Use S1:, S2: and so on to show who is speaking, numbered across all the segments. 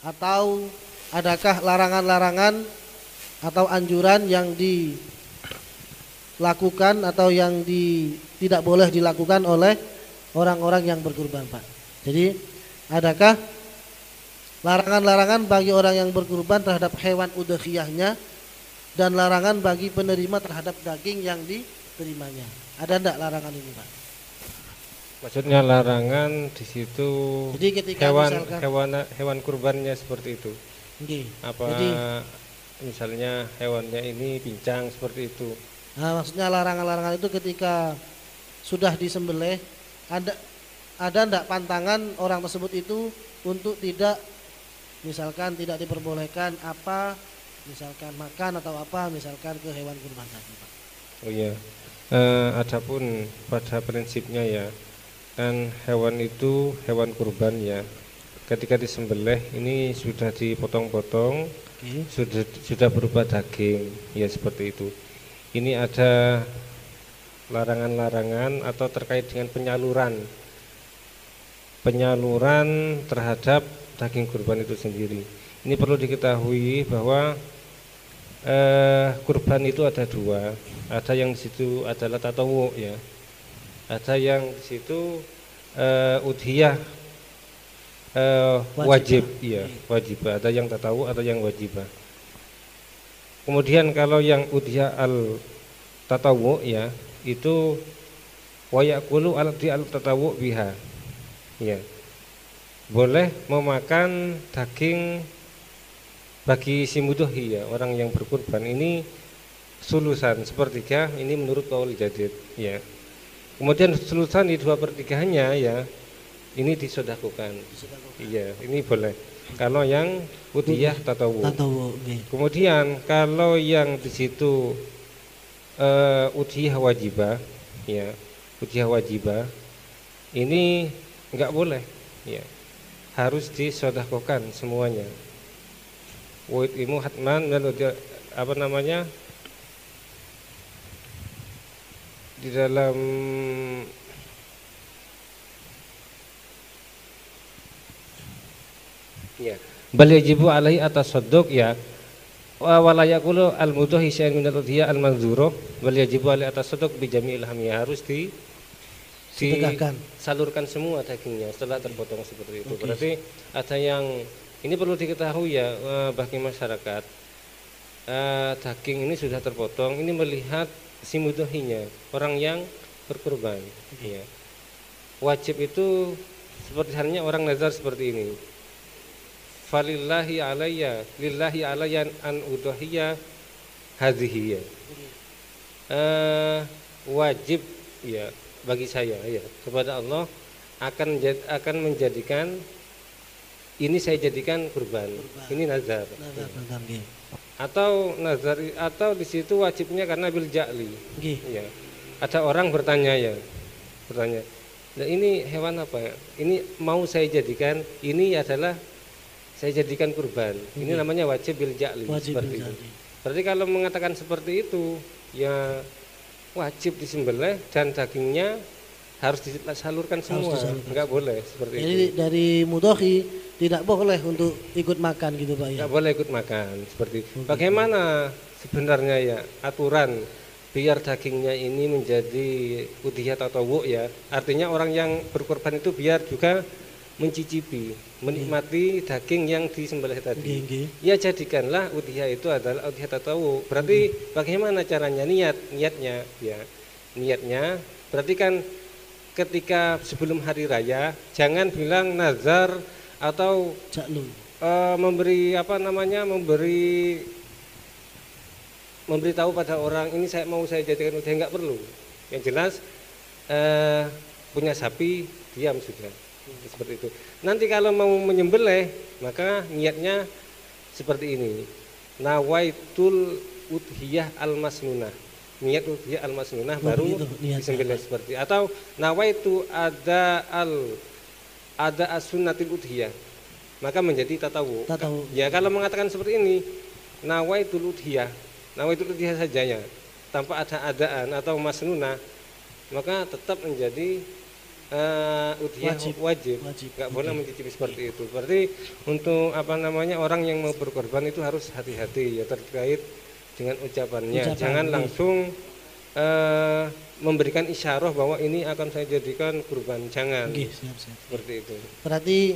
S1: atau adakah larangan-larangan atau anjuran yang dilakukan atau yang tidak boleh dilakukan oleh orang-orang yang berkurban, Pak? Jadi adakah larangan-larangan bagi orang yang berkurban terhadap hewan udhiyahnya dan larangan bagi penerima terhadap daging yang diterimanya? Ada enggak larangan ini, Pak?
S2: Maksudnya larangan di situ.
S1: Jadi ketika
S2: hewan kurbannya seperti itu.
S1: Okay.
S2: Apa
S1: Jadi,
S2: misalnya hewannya ini pincang seperti itu.
S1: Nah, maksudnya larangan-larangan itu ketika sudah disembelih, ada enggak pantangan orang tersebut itu untuk tidak, misalkan tidak diperbolehkan apa, misalkan makan atau apa, misalkan ke hewan kurban tadi, Pak?
S2: Oh iya. Adapun pada prinsipnya ya, kan hewan itu hewan kurban ya. Ketika disembelih ini sudah dipotong-potong, sudah berupa daging ya, seperti itu. Ini ada larangan-larangan atau terkait dengan penyaluran terhadap daging kurban itu sendiri. Ini perlu diketahui bahwa kurban itu ada dua. Ada yang di situ adalah tatawu ya. Ada yang di situ udhiyah wajib ya, wajibah. Ada yang tatawu, ada yang wajibah. Kemudian kalau yang udhiyah al tatawu ya, itu wayakulu al tatawu biha. Ya. Boleh memakan daging bagi si mudhi ya, orang yang berkurban ini sulusan sepertiga, ini menurut qaul jadid ya. Kemudian sulusan di 2/3-nya ya, ini disedekahkan. Iya, ini boleh. Kalau yang udhiyah tatawu. Kemudian kalau yang di situ udhiyah wajibah ya, udhiyah wajibah ini enggak boleh ya. Harus disedekahkan semuanya. Wait imu hatman dan apa namanya, di dalam ya, bal yajibu alaihi atasaddaq ya, wala yaqulu al mudhi syai'un min al-udhiyah al-manzuro, bal yajibu alaihi atasaddaq bi jami'il hamiyah, harus disalurkan semua dagingnya setelah terpotong seperti itu. Berarti ada yang ini perlu diketahui ya, bagi masyarakat, daging ini sudah terpotong, ini melihat si mudhinya, orang yang berkurban ya. Wajib itu seperti halnya orang nazar seperti ini. Falillahi alayya, lillahi alayya an udhiyya hadhihi ya. Wajib ya bagi saya ya, kepada Allah akan menjadikan ini, saya jadikan kurban. Ini nazar. Atau nazar, atau di situ wajibnya karena bil ja'li. Ya. Ada orang bertanya ya, nah ini hewan apa ya? Ini mau saya jadikan, ini adalah saya jadikan kurban. Ini namanya wajib bil ja'li, seperti itu. Berarti kalau mengatakan seperti itu, ya wajib disembelih dan dagingnya harus disalurkan semua, enggak boleh seperti itu.
S1: Jadi dari mudhi tidak boleh untuk ikut makan gitu, Pak ya.
S2: Enggak boleh ikut makan seperti itu. Bagaimana sebenarnya ya aturan biar dagingnya ini menjadi udhiyah tatawu ya? Artinya orang yang berkorban itu biar juga mencicipi, menikmati daging yang disembelih tadi. Ya jadikanlah udhiyah itu adalah udhiyah tatawu. Berarti bagaimana caranya, niatnya ya. Niatnya berarti kan ketika sebelum hari raya jangan bilang nazar atau memberi apa namanya, memberitahu pada orang ini saya jadikan udhiyah, enggak perlu. Yang jelas punya sapi diam sudah. Seperti itu. Nanti kalau mau menyembelih maka niatnya seperti ini. Nawaitul udhiyah al-masnunah. Niat udhiyah al-masnunah baru disembelih seperti, atau nawaitu ada as-sunnatil udhiyah, maka menjadi tatawu. Ya kalau mengatakan seperti ini, nawaitul udhiyah saja ya, tanpa ada adaan atau masnunah, maka tetap menjadi udhiyah wajib. Nggak boleh mencicipi seperti itu. Berarti untuk orang yang mau berkorban itu harus hati-hati ya terkait dengan ucapannya. Jangan langsung memberikan isyarah bahwa ini akan saya jadikan kurban. Jangan.
S1: Siap.
S2: Seperti itu.
S1: Berarti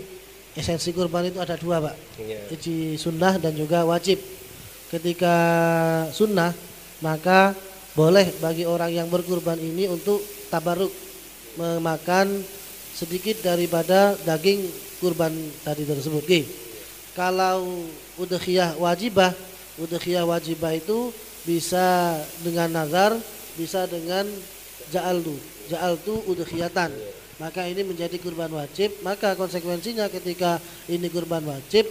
S1: esensi kurban itu ada dua, Pak.
S2: Iya.
S1: Jadi sunnah dan juga wajib. Ketika sunnah, maka boleh bagi orang yang berkurban ini untuk tabaruk, memakan sedikit daripada daging kurban tadi tersebut. Kalau udhiyah wajibah itu bisa dengan nazar, bisa dengan ja'altu udhiyatan. Maka ini menjadi kurban wajib. Maka konsekuensinya ketika ini kurban wajib,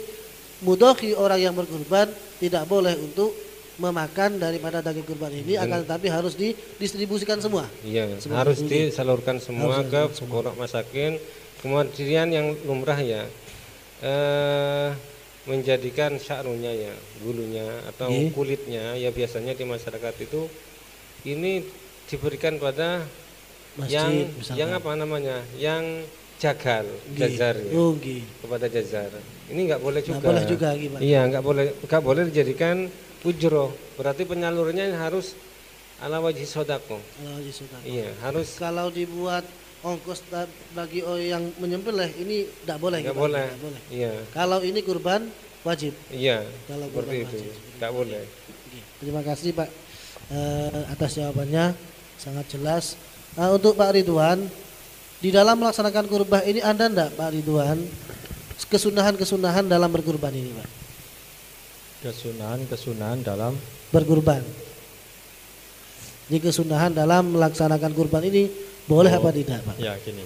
S1: mudhohi orang yang berkurban tidak boleh untuk memakan daripada daging kurban ini, akan tetapi harus didistribusikan semua.
S2: Iya, harus disalurkan semua ke fuqara masakin. Kemudian yang lumrah ya menjadikan sya'runya ya, bulunya atau kulitnya ya, biasanya di masyarakat itu ini diberikan pada masjid, yang yang jagal, jazar ya. Kepada jazar. Ini nggak boleh juga.
S1: Nggak boleh juga gimana?
S2: Iya, nggak boleh dijadikan ujroh. Berarti penyalurnya harus ala wajhi sodako. Iya, harus.
S1: Kalau dibuat ongkos bagi yang menyembelih ini tidak boleh.
S2: Nggak boleh. Iya.
S1: Kalau ini kurban wajib.
S2: Iya.
S1: Kalau
S2: seperti itu, tidak boleh.
S1: Terima kasih Pak atas jawabannya, sangat jelas. Untuk Pak Ridwan, di dalam melaksanakan kurban ini ada enggak Pak Ridwan kesunahan-kesunahan dalam berkurban ini, Pak?
S3: Kesunahan dalam
S1: berkurban. Jadi kesunahan dalam melaksanakan kurban ini boleh apa tidak, Pak?
S3: Ya, gini.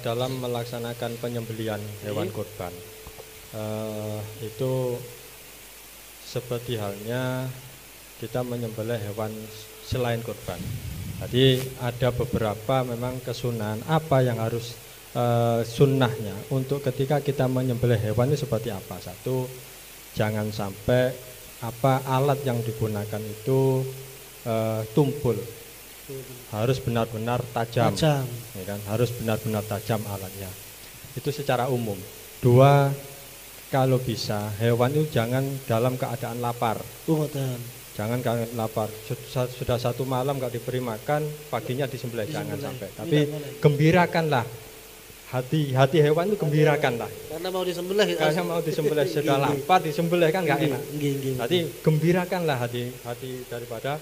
S3: Dalam melaksanakan penyembelihan hewan kurban, itu seperti halnya kita menyembelih hewan selain kurban. Jadi ada beberapa memang kesunahan apa yang harus sunnahnya untuk ketika kita menyembelih hewan itu seperti apa. Satu, jangan sampai alat yang digunakan itu tumpul, harus benar-benar tajam. Ya kan? Harus benar-benar tajam alatnya. Itu secara umum. Dua, kalau bisa hewan itu jangan dalam keadaan lapar. Jangan keadaan lapar. Sudah satu malam nggak diberi makan, paginya disembelih, jangan sampai. Tapi gembirakanlah. Hati hewan itu gembirakanlah.
S1: Karena mau disembelih.
S3: Sudah lapar disembelih kan nggak enak. Jadi gembirakanlah hati daripada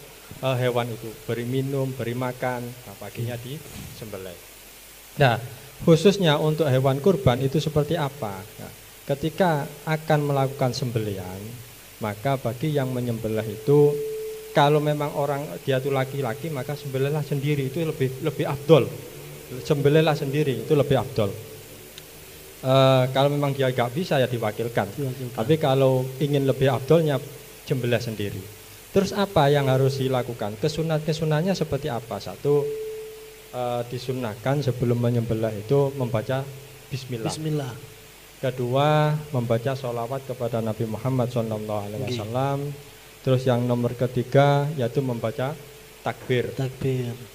S3: hewan itu. Beri minum, beri makan, paginya disembelih. Nah, khususnya untuk hewan kurban itu seperti apa? Nah, ketika akan melakukan sembelihan, maka bagi yang menyembelih itu, kalau memang orang dia itu laki-laki, maka sembelihlah sendiri, itu lebih afdol. Sembelihlah sendiri itu lebih afdol. Kalau memang dia nggak bisa ya diwakilkan. Tapi kalau ingin lebih afdolnya, sembelih sendiri. Terus apa yang harus dilakukan? Kesunahnya seperti apa? Satu, disunnahkan sebelum menyembelih itu membaca bismillah. Kedua, membaca sholawat kepada Nabi Muhammad SAW. Terus yang nomor ketiga yaitu membaca takbir.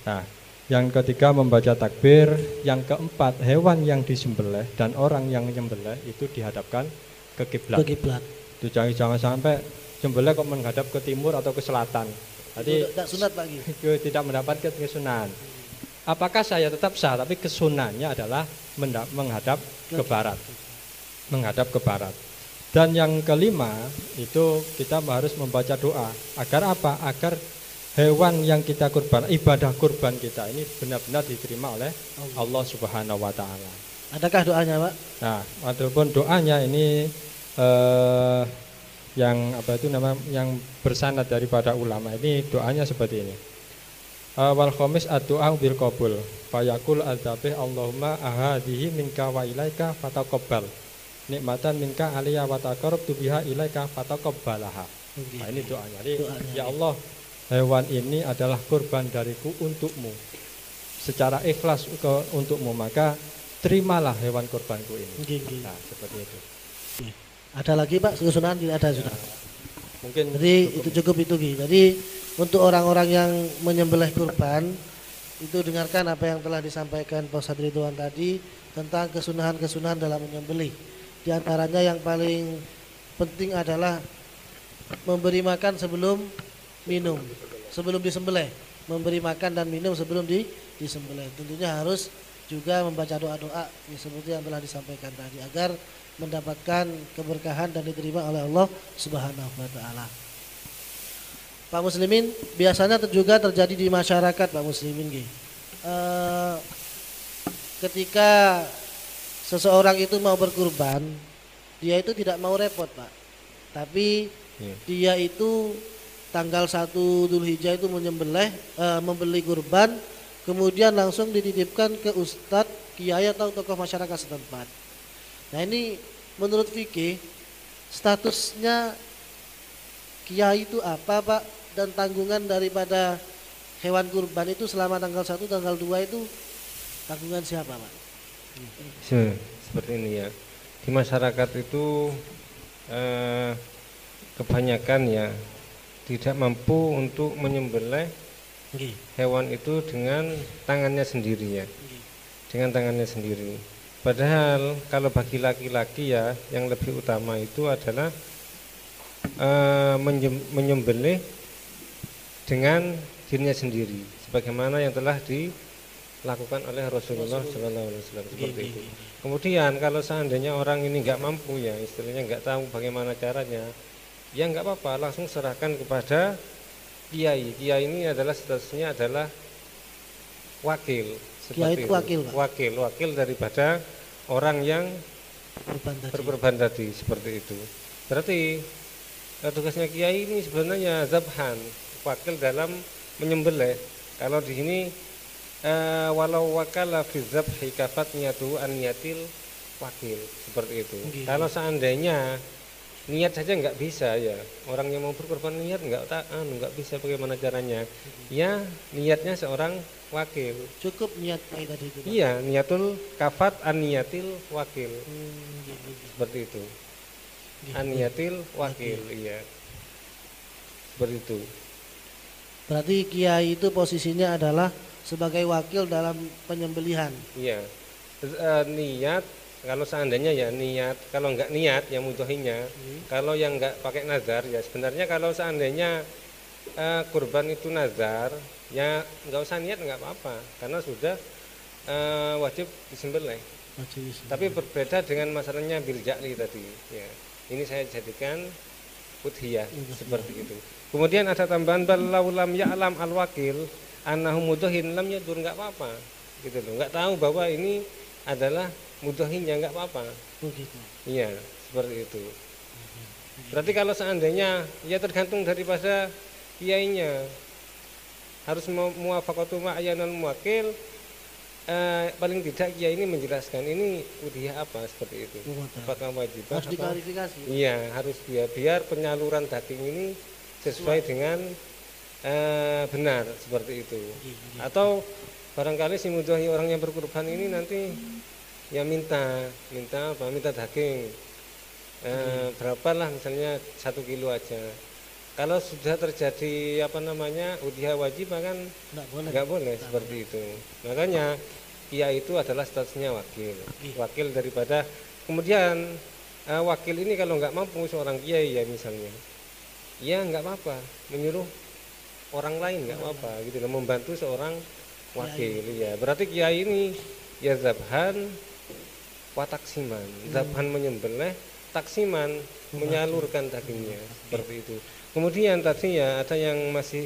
S3: Nah, yang ketiga membaca takbir. Yang keempat, hewan yang disembelih dan orang yang menyembelih itu dihadapkan ke kiblat. Itu jangan sampai sembelih kok menghadap ke timur atau ke selatan. Jadi
S1: tidak sunat lagi.
S3: Tidak mendapatkan kesunahan. Apakah saya tetap sah? Tapi kesunahnya adalah menghadap ke barat. Menghadap ke barat. Dan yang kelima itu kita harus membaca doa. Agar apa? Agar hewan yang kita kurban, ibadah kurban kita ini benar-benar diterima oleh Allah Subhanahu wa taala.
S1: Adakah doanya, Pak?
S3: Nah, adapun doanya ini yang yang bersanad daripada ulama ini doanya seperti ini. Wal khamis ad-du'a bil qabul. Fayaqul adzabih Allahumma ahadhihi minka wa ilaika fataqabbal. Nikmatan minka aliyya wa taqarrabtu biha ilaika fataqabbalaha. Nah, ini doanya. Jadi, ya Allah, hewan ini adalah kurban dariku untukmu. Secara ikhlas untukmu, maka terimalah hewan kurbanku ini. Nah, seperti itu.
S1: Ada lagi, Pak? Kesunahan tidak ada sudah.
S3: Mungkin
S1: jadi cukup. Itu cukup itu. Jadi untuk orang-orang yang menyembelih kurban itu dengarkan apa yang telah disampaikan Pak Ustadz Ridwan tadi tentang kesunahan-kesunahan dalam menyembelih. Di antaranya yang paling penting adalah memberi makan sebelum minum, sebelum disembelih. Memberi makan dan minum sebelum disembelih. Tentunya harus juga membaca doa-doa seperti yang telah disampaikan tadi agar mendapatkan keberkahan dan diterima oleh Allah Subhanahu wa taala. Pak Muslimin, biasanya juga terjadi di masyarakat Pak Muslimin ketika seseorang itu mau berkurban, dia itu tidak mau repot Pak, tapi dia itu tanggal 1 Dzulhijjah itu membeli kurban, kemudian langsung dititipkan ke ustadz, kiai atau tokoh masyarakat setempat. Nah ini menurut fikih statusnya kiai itu apa Pak, dan tanggungan daripada hewan kurban itu selama tanggal 1, tanggal 2 itu tanggungan siapa Pak?
S2: Seperti ini ya, di masyarakat itu kebanyakan ya tidak mampu untuk menyembelih hewan itu dengan tangannya sendiri ya, dengan tangannya sendiri. Padahal kalau bagi laki-laki ya yang lebih utama itu adalah menyembelih dengan dirinya sendiri, sebagaimana yang telah dilakukan oleh Rasulullah SAW seperti itu. Kemudian kalau seandainya orang ini nggak mampu ya, istilahnya nggak tahu bagaimana caranya, ya nggak apa-apa, langsung serahkan kepada kiai. Kiai ini adalah statusnya adalah wakil, seperti itu. Wakil daripada orang yang berkorban tadi, seperti itu. Berarti tugasnya kiai ini sebenarnya zabhan, wakil dalam menyembelih. Kalau di sini walau wakala fi dzabhi kafat niyatu an niyatil wakil, seperti itu. Kalau seandainya niat saja nggak bisa ya, orang yang mau berkorban niat nggak bisa, bagaimana caranya? Ya niatnya seorang wakil.
S1: Cukup niat tadi itu.
S2: Iya, niatul kafat an niyatil wakil. Seperti itu. An niyatil wakil, iya. Seperti itu.
S1: Berarti kiai itu posisinya adalah sebagai wakil dalam penyembelihan.
S2: Iya. Niat kalau seandainya ya niat, kalau enggak niat yang mudohinya, kalau yang enggak pakai nazar ya sebenarnya kalau seandainya kurban itu nazar ya enggak usah niat, enggak apa-apa karena sudah wajib disembelih. Tapi berbeda dengan masalahnya bil ja'li tadi ya. Ini saya jadikan udhiyah seperti itu. Kemudian ada tambahan balau lam ya'lam al-wakil annahu mudhin lam yadur, enggak apa-apa gitu loh. Enggak tahu bahwa ini adalah mudahinya, enggak apa-apa. Iya, seperti itu. Berarti kalau seandainya ya tergantung daripada kiainya. Harus muwafaqatu ma'ayanal muwakil, paling tidak kiai ini menjelaskan ini udhiyah apa, seperti itu. Apakah wajib?
S1: Harus diklarifikasi.
S2: Iya, harus biar penyaluran daging ini sesuai dengan benar, seperti itu. Atau barangkali si mudahi orang yang berkurban ini nanti ya minta daging berapalah, misalnya 1 kilo aja. Kalau sudah terjadi udhiyah wajib kan nggak boleh seperti itu. Makanya kiai itu adalah statusnya wakil daripada. Kemudian wakil ini kalau nggak mampu seorang kiai ya misalnya, ya nggak apa-apa menyuruh orang lain, nggak apa-apa gitu loh, membantu seorang wakil ya. Berarti kiai ini ya zabhan wa taksiman, zabhan menyembelih, taksiman menyalurkan dagingnya, seperti itu. Kemudian tadi ya ada yang masih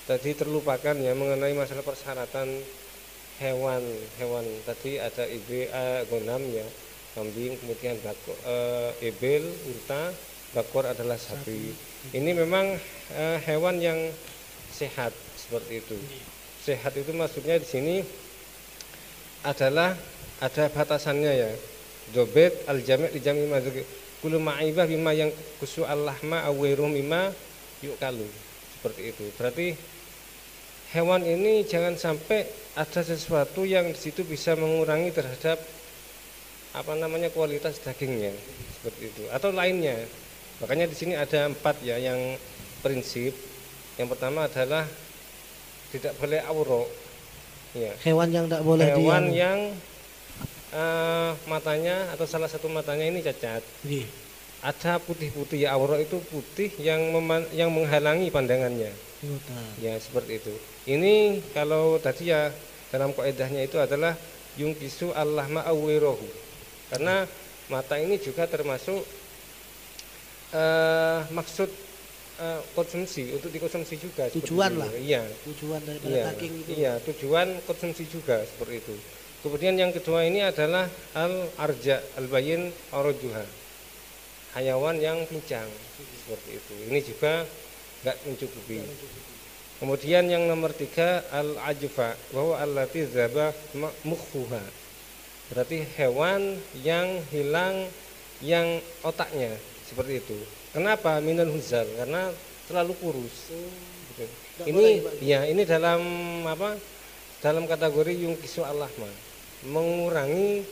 S2: tadi terlupakan ya mengenai masalah persyaratan hewan tadi ada gonam ya, kambing, kemudian ebel, unta, bakor adalah sapi. Ini memang hewan yang sehat, seperti itu. Sehat itu maksudnya di sini adalah ada batasannya ya. Dobet al-jami' li jami' mazkur kullu ma'ibah bima yang kusu al-lahma awairu mimma yukalu, seperti itu. Berarti hewan ini jangan sampai ada sesuatu yang di situ bisa mengurangi terhadap kualitas dagingnya, seperti itu, atau lainnya. Makanya di sini ada 4 ya yang prinsip. Yang pertama adalah tidak boleh auro, Ya.
S1: Hewan yang tidak boleh
S2: hewan yang matanya atau salah satu matanya ini cacat. Ada putih-putih ya, aurat itu putih yang menghalangi pandangannya. Ya seperti itu. Ini kalau tadi ya dalam kaidahnya itu adalah yungkisu Allah ma'awirohu. Karena mata ini juga termasuk maksud konsumsi, untuk dikonsumsi juga.
S1: Tujuan lah.
S2: Iya.
S1: Tujuan daripada daging itu.
S2: Iya, tujuan konsumsi juga seperti itu. Kemudian yang kedua ini adalah al-arja, al-bayin arajuha. Hayawan yang pincang seperti itu. Ini juga enggak mencukupi. Kemudian yang nomor 3 al-ajfa, bahwa allati zaba mukhuha. Berarti hewan yang hilang yang otaknya seperti itu. Kenapa minal huzal? Karena terlalu kurus. Ini dalam apa? Dalam kategori yungkisu al-lahma, mengurangi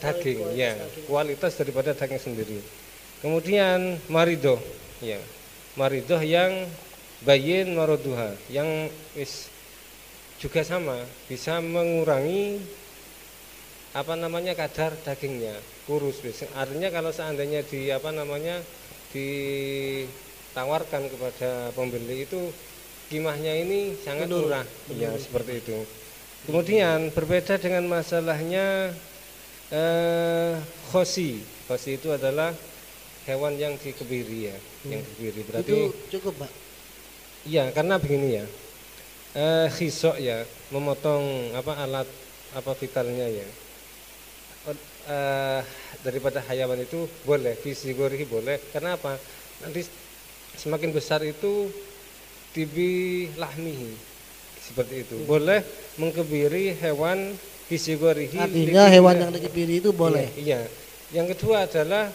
S2: daging, ya, kualitas daripada daging sendiri. Kemudian maridoh, ya, maridoh yang bayin maroduha, yang juga sama, bisa mengurangi kadar dagingnya, kurus. Artinya kalau seandainya ditawarkan kepada pembeli itu kimahnya ini sangat murah, ya seperti itu. Kemudian berbeda dengan masalahnya khosi itu adalah hewan yang dikebiri ya, yang dikebiri. Berarti
S1: itu cukup, Pak.
S2: Iya, karena begini ya, khisok ya, memotong alat vitalnya ya. Daripada hayawan itu boleh, fisigorihi boleh. Karena apa? Nanti semakin besar itu tibi lahmihi, seperti itu. Boleh mengkebiri hewan fisigorihi.
S1: Artinya hewan yang dikebiri itu boleh.
S2: Iya. Yang kedua adalah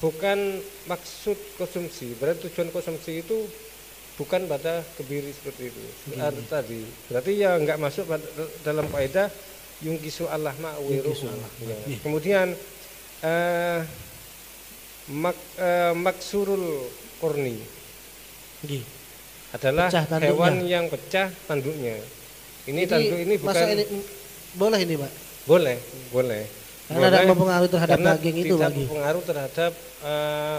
S2: bukan maksud konsumsi. Berarti tujuan konsumsi itu bukan pada kebiri seperti itu. Tadi. Berarti ya enggak masuk dalam kaidah yungkisu Allah ma'wiru. Ya. Kemudian maksurul korni adalah hewan yang pecah tanduknya. Ini tanduk ini bukan
S1: boleh ini, Pak?
S2: Boleh.
S1: Karena tidak mempengaruhi terhadap daging itu
S2: tidak
S1: lagi.
S2: Mempengaruhi terhadap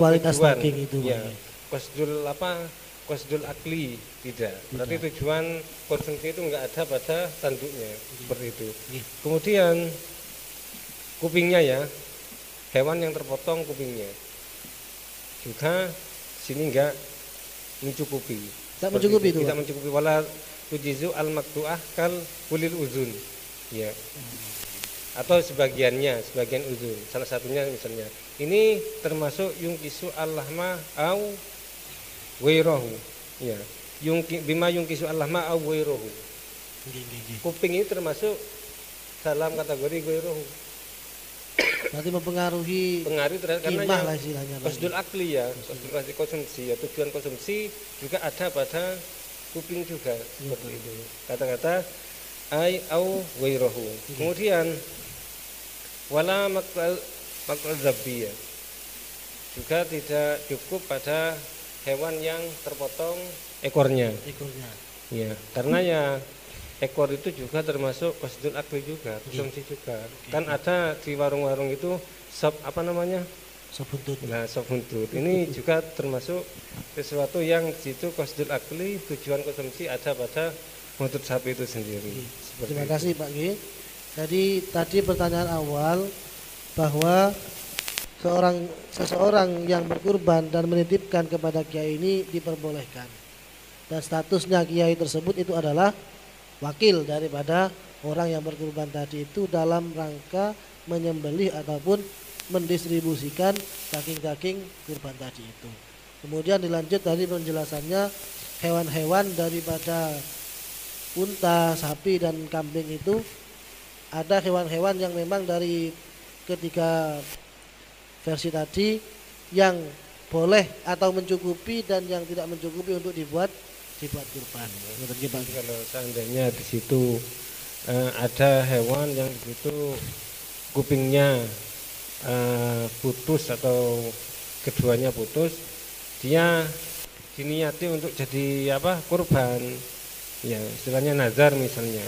S1: kualitas
S2: tujuan.
S1: daging itu.
S2: Ya. Qasdul akli tidak. Berarti tujuan konsumsi itu enggak ada pada tanduknya, seperti itu. Kemudian kupingnya ya, hewan yang terpotong kupingnya juga sini enggak mencukupi.
S1: Tidak mencukupi itu.
S2: Tidak mencukupi, wala tujizu al-maqtu'ah kal kulil uzun. Ya. Atau sebagian uzun. Salah satunya misalnya. Ini termasuk yungkisu al-lahma au wairahu. Ya. Bima yungkisu al-lahma au wairahu. Kuping ini termasuk dalam kategori wairahu.
S1: Berarti mempengaruhi
S2: karena
S1: lah istilahnya.
S2: Qasdul akli ya, qasdul konsumsi ya, tujuan konsumsi juga ada pada kuping juga, seperti itu. Kata-kata ai au wairahu. Kemudian wala maqtal zabbi ya, juga tidak cukup pada hewan yang terpotong ekornya. Ya, karena ya ekor itu juga termasuk qasdul akli juga, konsumsi juga. Kan ada di warung-warung itu sop buntut. Nah, sop buntut. Ini juga termasuk sesuatu yang situ qasdul akli, tujuan konsumsi ada pada buntut sapi itu sendiri.
S1: Terima kasih Pak G. Jadi tadi pertanyaan awal bahwa seseorang yang berkurban dan menitipkan kepada kiai ini diperbolehkan. Dan statusnya kiai tersebut itu adalah wakil daripada orang yang berkurban tadi itu dalam rangka menyembelih ataupun mendistribusikan daging-daging kurban tadi itu. Kemudian dilanjut tadi penjelasannya hewan-hewan daripada unta, sapi dan kambing itu ada hewan-hewan yang memang dari ketiga versi tadi yang boleh atau mencukupi dan yang tidak mencukupi untuk dibuat kurban.
S2: Kalau seandainya di situ ada hewan yang itu kupingnya putus atau keduanya putus, dia diniati untuk jadi kurban. Ya, istilahnya nazar misalnya.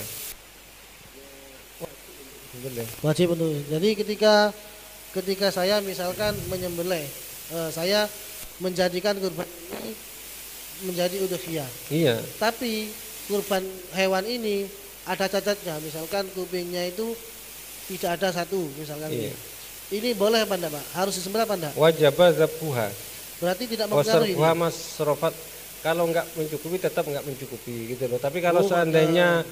S1: Wajib untuk. Jadi ketika saya misalkan menyembelih, saya menjadikan kurban ini menjadi udhiyah.
S2: Iya.
S1: Tapi kurban hewan ini ada cacatnya, misalkan kupingnya itu tidak ada satu, misalkan.
S2: Iya.
S1: Ini boleh apa enggak, Pak? Harus disembelih apa enggak?
S2: Wajib zabuha.
S1: Berarti tidak mempengaruhi.
S2: Wasarfuha masrofat. Kalau enggak mencukupi tetap enggak mencukupi gitu loh. Tapi kalau seandainya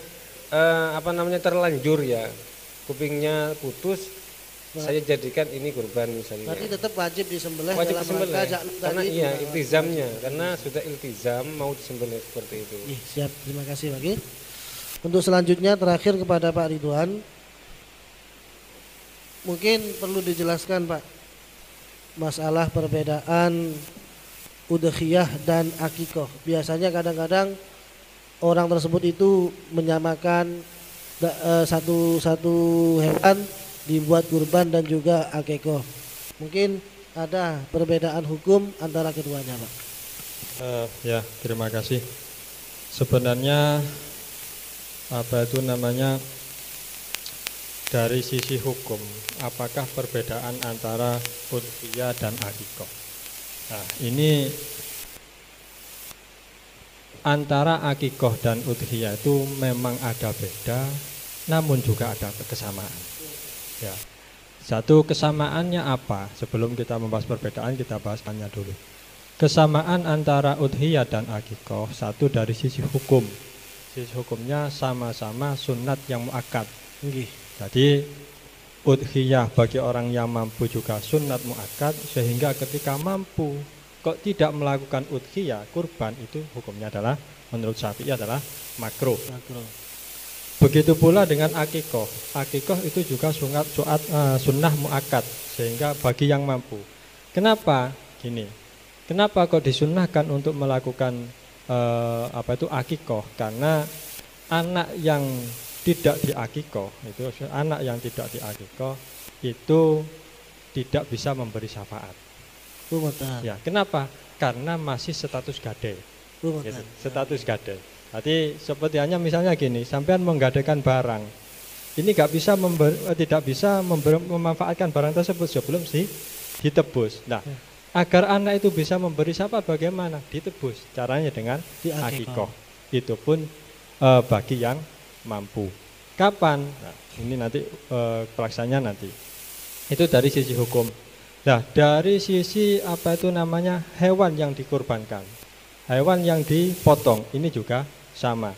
S2: terlanjur ya, kupingnya putus, saya jadikan ini kurban misalnya.
S1: Berarti tetap wajib disembelih.
S2: Wajib
S1: dalam
S2: disembelih. Karena
S1: tadi,
S2: iya iltizamnya, karena sudah iltizam mau disembelih seperti itu.
S1: Siap, terima kasih Pak. Untuk selanjutnya terakhir kepada Pak Ridwan, mungkin perlu dijelaskan Pak masalah perbedaan udhiyah dan akikoh. Biasanya kadang-kadang orang tersebut itu menyamakan satu hewan dibuat kurban dan juga akikoh. Mungkin ada perbedaan hukum antara keduanya Pak.
S3: Ya, terima kasih. Sebenarnya dari sisi hukum, apakah perbedaan antara udhiyah dan akikoh? Nah, ini antara akikoh dan udhiyah itu memang ada beda, namun juga ada kesamaan. Ya, satu kesamaannya apa? Sebelum kita membahas perbedaan, kita bahaskannya dulu. Kesamaan antara udhiyah dan akikoh, satu dari sisi hukum. Sisi hukumnya sama-sama sunat yang muakkad. Jadi udhiyah bagi orang yang mampu juga sunat muakkad, sehingga ketika mampu kok tidak melakukan udhiyah, kurban, itu hukumnya adalah menurut Syafi'i adalah makruh. Begitu pula dengan akikoh. Akikoh itu juga sunnah muakkad, sehingga bagi yang mampu. Kenapa? Gini. Kenapa kok disunnahkan untuk melakukan akikoh? Karena anak yang tidak diakikoh itu tidak bisa memberi syafaat. Ya, kenapa? Karena masih status gade. Gitu, status gade. Jadi seperti hanya misalnya gini, sampean menggadekan barang, ini tidak bisa memanfaatkan barang tersebut sebelum ditebus. Nah, agar anak itu bisa memberi syafaat bagaimana? Ditebus. Caranya dengan akikoh. Itu pun bagi yang mampu. Kapan? Nah, ini nanti pelaksananya nanti. Itu dari sisi hukum. Nah, dari sisi hewan yang dikurbankan, hewan yang dipotong, ini juga sama.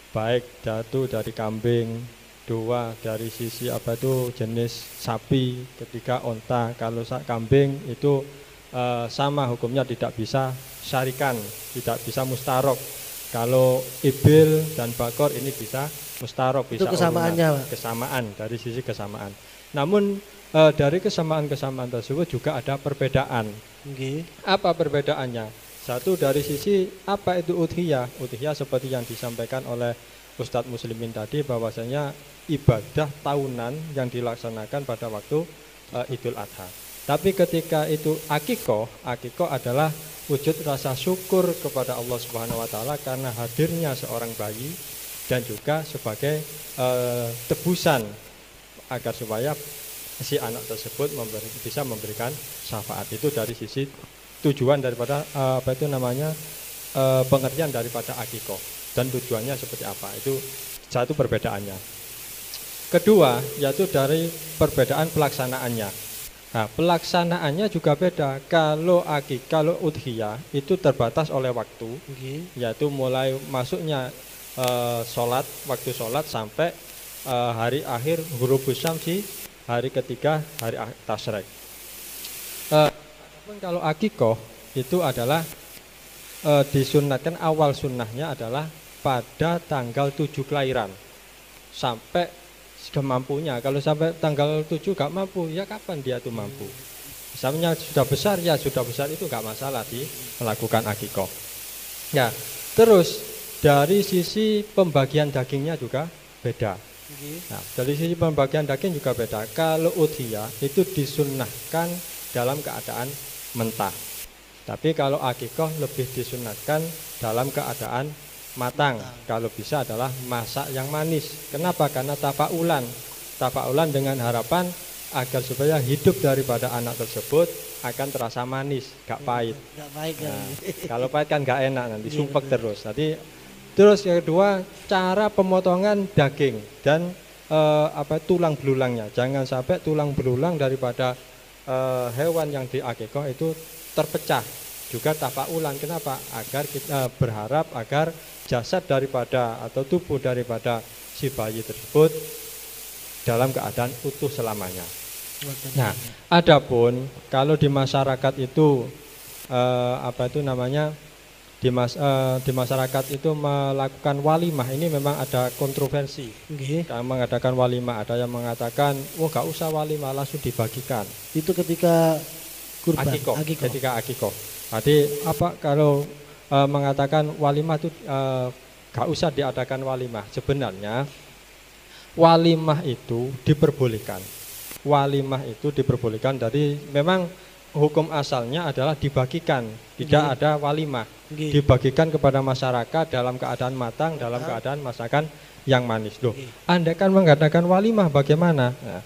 S3: Baik satu dari kambing, dua dari sisi jenis sapi, ketiga onta. Kalau kambing itu sama hukumnya, tidak bisa syarikan, tidak bisa mustarok. Kalau ibil dan bakor ini bisa mustarok, bisa
S1: kesamaannya,
S3: kesamaan dari sisi kesamaan. Namun dari kesamaan-kesamaan tersebut juga ada perbedaan. Apa perbedaannya? Satu dari sisi apa itu udhiyah? Udhiyah seperti yang disampaikan oleh Ustadz Muslimin tadi, bahwasanya ibadah tahunan yang dilaksanakan pada waktu Idul Adha. Tapi ketika itu akikoh adalah wujud rasa syukur kepada Allah Subhanahu wa taala karena hadirnya seorang bayi, dan juga sebagai tebusan agar supaya si anak tersebut bisa memberikan syafaat. Itu dari sisi tujuan daripada pengertian daripada akikoh, dan tujuannya seperti apa. Itu satu perbedaannya. Kedua, yaitu dari perbedaan pelaksanaannya. Nah, pelaksanaannya juga beda. Kalau udhiyah itu terbatas oleh waktu, yaitu mulai masuknya waktu sholat sampai hari akhir ghurubus syamsi, hari ketiga, hari tasyrik. Kalau akikoh itu adalah disunatkan, awal sunnahnya adalah pada tanggal 7 kelahiran sampai semampunya. Kalau sampai tanggal 7 gak mampu, ya kapan dia tuh mampu? Misalnya sudah besar, ya sudah besar itu gak masalah melakukan akikoh. Ya, terus dari sisi pembagian dagingnya juga beda. Nah, dari sisi pembagian daging juga beda. Kalau udhiyah itu disunnahkan dalam keadaan mentah. Tapi kalau akikoh lebih disunnahkan dalam keadaan matang. Kalau bisa adalah masak yang manis. Kenapa? Karena tafaulan dengan harapan agar supaya hidup daripada anak tersebut akan terasa manis, gak pahit.
S1: Gak pahit kan.
S3: Nah, kalau pahit kan gak enak, nanti sumpek terus. Nanti terus yang kedua, cara pemotongan daging dan tulang belulangnya. Jangan sampai tulang belulang daripada hewan yang diakikoh itu terpecah. Juga tafaulan. Kenapa? Agar kita berharap agar jasad daripada atau tubuh daripada si bayi tersebut dalam keadaan utuh selamanya. Nah, adapun kalau di masyarakat itu di masyarakat itu melakukan walimah, ini memang ada kontroversi. Yang mengadakan walimah, ada yang mengatakan, gak usah walimah, langsung dibagikan.
S1: Itu ketika kurban, akikoh.
S3: Ketika akikoh. Jadi kalau mengatakan walimah itu gak usah diadakan walimah. Sebenarnya walimah itu diperbolehkan. Walimah itu diperbolehkan. Jadi memang hukum asalnya adalah dibagikan, tidak ada walimah. Dibagikan kepada masyarakat dalam keadaan matang, dalam keadaan masakan yang manis. Loh, Anda kan mengadakan walimah bagaimana? Nah,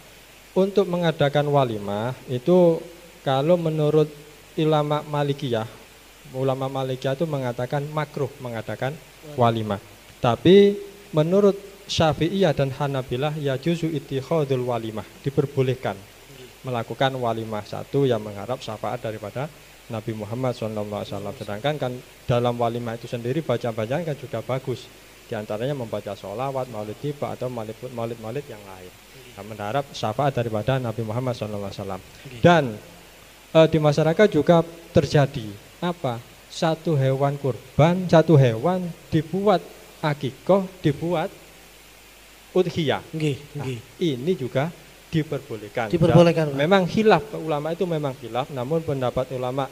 S3: untuk mengadakan walimah itu kalau menurut ulama Malikiyah itu mengatakan makruh mengadakan walimah. Tapi menurut Syafi'iyah dan Hanabilah yajuzu ittikhadul walimah, diperbolehkan melakukan walimah. Satu yang mengharap syafaat daripada Nabi Muhammad SAW. Sedangkan kan dalam walimah itu sendiri baca-bacaan kan juga bagus. Di antaranya membaca sholawat, maulid tiba atau maulid yang lain. Kami mengharap syafaat daripada Nabi Muhammad SAW. Dan di masyarakat juga terjadi satu hewan kurban, satu hewan dibuat akikoh, dibuat udhiyah. Nah, ini juga diperbolehkan. Memang khilaf, ulama itu memang khilaf, namun pendapat ulama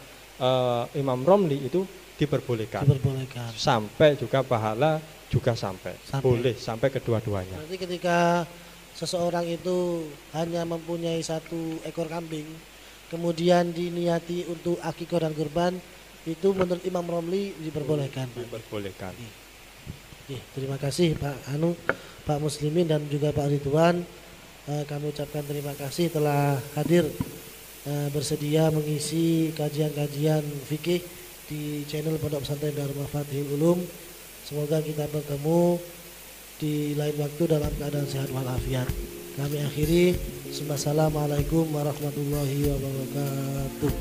S3: Imam Romli itu diperbolehkan. Sampai juga pahala juga sampai. Boleh sampai kedua-duanya.
S1: Berarti ketika seseorang itu hanya mempunyai satu ekor kambing, kemudian diniati untuk akikoh dan kurban, itu menurut Imam Romli diperbolehkan.
S3: Diperbolehkan.
S1: Terima kasih Pak Muslimin dan juga Pak Ridwan. Kami ucapkan terima kasih telah hadir bersedia mengisi kajian-kajian fikih di channel Pondok Pesantren Darul Mafatihul Ulum. Semoga kita bertemu di lain waktu dalam keadaan sehat walafiat. Kami akhiri. Wassalamualaikum warahmatullahi wabarakatuh.